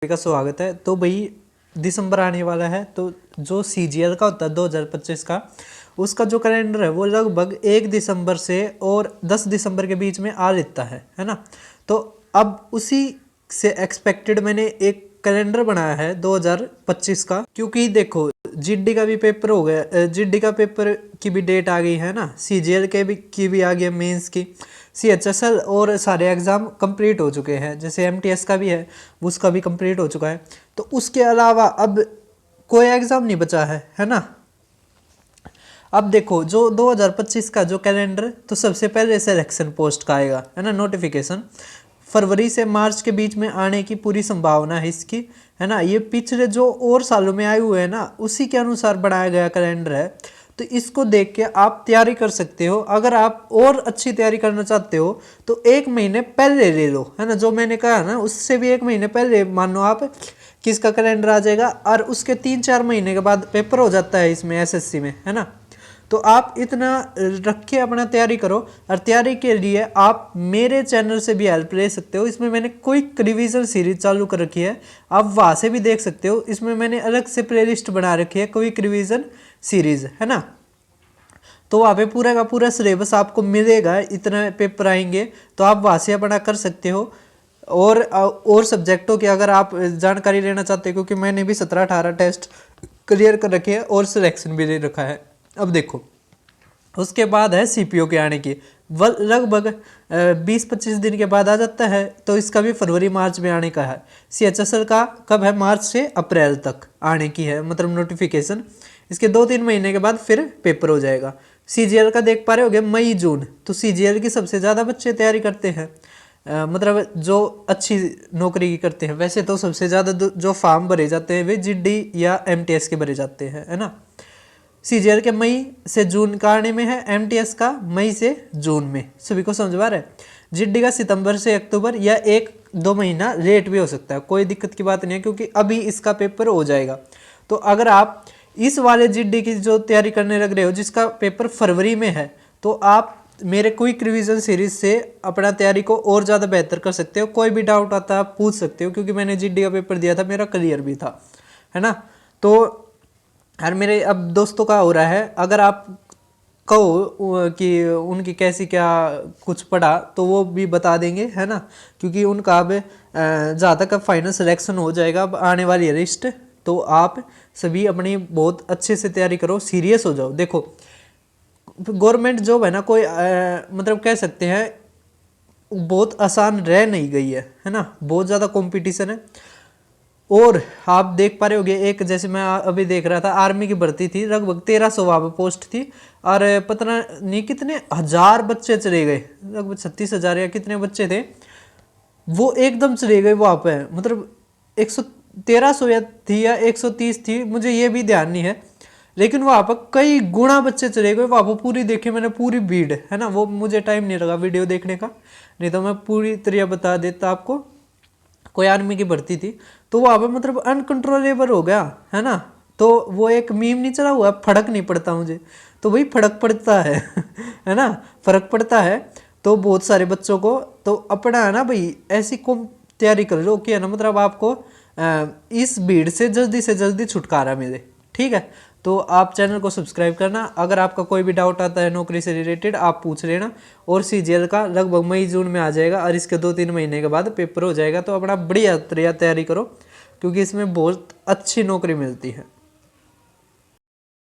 का स्वागत है। तो भाई दिसंबर आने वाला है, तो जो सीजीएल का होता है 2025 का, उसका जो कैलेंडर है वो लगभग 1 दिसंबर से और 10 दिसंबर के बीच में आ लेता है ना। तो अब उसी से एक्सपेक्टेड मैंने एक कैलेंडर बनाया है 2025 का, क्योंकि देखो जीडी का भी पेपर हो गया, जीडी का पेपर की भी डेट आ गई है ना, सीजीएल के भी की भी आ गई है, मेंस की, सीएचएसएल और सारे एग्ज़ाम कंप्लीट हो चुके हैं, जैसे एमटीएस का भी है उसका भी कंप्लीट हो चुका है। तो उसके अलावा अब कोई एग्ज़ाम नहीं बचा है ना। अब देखो जो 2025 का जो कैलेंडर, तो सबसे पहले सिलेक्शन पोस्ट का आएगा है ना, नोटिफिकेशन फरवरी से मार्च के बीच में आने की पूरी संभावना है इसकी, है ना। ये पिछले जो और सालों में आए हुए हैं ना, उसी के अनुसार बनाया गया कैलेंडर है। तो इसको देख के आप तैयारी कर सकते हो। अगर आप और अच्छी तैयारी करना चाहते हो तो 1 महीने पहले ले लो, है ना। जो मैंने कहा ना, उससे भी 1 महीने पहले मान लो आप किसका कैलेंडर आ जाएगा, और उसके 3-4 महीने के बाद पेपर हो जाता है इसमें, एसएससी में, है ना। तो आप इतना रख के अपना तैयारी करो, और तैयारी के लिए आप मेरे चैनल से भी हेल्प ले सकते हो। इसमें मैंने क्विक रिवीजन सीरीज चालू कर रखी है, आप वहाँ से भी देख सकते हो। इसमें मैंने अलग से प्लेलिस्ट बना रखी है क्विक रिवीजन सीरीज, है ना। तो वहाँ पे पूरा का पूरा सिलेबस आपको मिलेगा, इतने पेपर आएंगे, तो आप वहाँ से अपना कर सकते हो। और सब्जेक्टों की अगर आप जानकारी लेना चाहते हो, क्योंकि मैंने भी 17-18 टेस्ट क्लियर कर रखे हैं और सिलेक्शन भी ले रखा है। अब देखो उसके बाद है सीपीओ के आने की, लगभग 20-25 दिन के बाद आ जाता है, तो इसका भी फरवरी मार्च में आने का है। सीएचएसएल का कब है, मार्च से अप्रैल तक आने की है, मतलब नोटिफिकेशन। इसके 2-3 महीने के बाद फिर पेपर हो जाएगा। सीजीएल का देख पा रहे होगे मई जून, तो सीजीएल की सबसे ज़्यादा बच्चे तैयारी करते हैं, मतलब जो अच्छी नौकरी की करते हैं। वैसे तो सबसे ज़्यादा जो फॉर्म भरे जाते हैं वे जीडी या एमटीएस के भरे जाते हैं, है ना। सीजीएल के मई से जून का आने में है, एमटीएस का मई से जून में। सभी को समझ आ रहा है। जीडी का सितंबर से अक्टूबर या 1-2 महीना लेट भी हो सकता है, कोई दिक्कत की बात नहीं है, क्योंकि अभी इसका पेपर हो जाएगा। तो अगर आप इस वाले जीडी की जो तैयारी करने लग रहे हो, जिसका पेपर फरवरी में है, तो आप मेरे क्विक रिवीजन सीरीज से अपना तैयारी को और ज़्यादा बेहतर कर सकते हो। कोई भी डाउट आता है आप पूछ सकते हो, क्योंकि मैंने जीडी का पेपर दिया था, मेरा क्लियर भी था, है ना। तो यार मेरे अब दोस्तों का हो रहा है, अगर आप कहो कि उनकी कैसी क्या कुछ पढ़ा, तो वो भी बता देंगे, है ना। क्योंकि उनका अब जहाँ तक अब फाइनल सिलेक्शन हो जाएगा, अब आने वाली है लिस्ट, तो आप सभी अपनी बहुत अच्छे से तैयारी करो, सीरियस हो जाओ। देखो गवर्नमेंट जॉब है ना, कोई मतलब कह सकते हैं बहुत आसान रह नहीं गई है ना। बहुत ज़्यादा कंपटीशन है। और आप देख पा रहे होगे, एक जैसे मैं अभी देख रहा था, आर्मी की भर्ती थी, लगभग 1300 वहाँ पर पोस्ट थी, और पता नहीं कितने हजार बच्चे चले गए, लगभग 36,000 या कितने बच्चे थे, वो एकदम चले गए वहाँ पे। मतलब 1300 या थी या 130 थी, मुझे ये भी ध्यान नहीं है, लेकिन वहाँ पर कई गुना बच्चे चले गए वहाँ पर। पूरी देखी मैंने, पूरी भीड़, है ना। वो मुझे टाइम नहीं लगा वीडियो देखने का, नहीं तो मैं पूरी तरह बता देता आपको। कोई आर्मी की भर्ती थी, तो वहाँ पर मतलब अनकंट्रोलेबल हो गया, है ना। तो वो एक मीम नहीं चला हुआ, फर्क नहीं पड़ता मुझे, तो भाई फर्क पड़ता है है ना, फर्क पड़ता है। तो बहुत सारे बच्चों को तो अपना है ना भाई, ऐसी को तैयारी कर लो कि है ना, मतलब आपको इस भीड़ से जल्दी छुटकारा मिले, ठीक है। तो आप चैनल को सब्सक्राइब करना। अगर आपका कोई भी डाउट आता है नौकरी से रिलेटेड, आप पूछ लेना। और सीजीएल का लगभग मई जून में आ जाएगा, और इसके 2-3 महीने के बाद पेपर हो जाएगा। तो अपना बढ़िया तैयारी करो, क्योंकि इसमें बहुत अच्छी नौकरी मिलती है।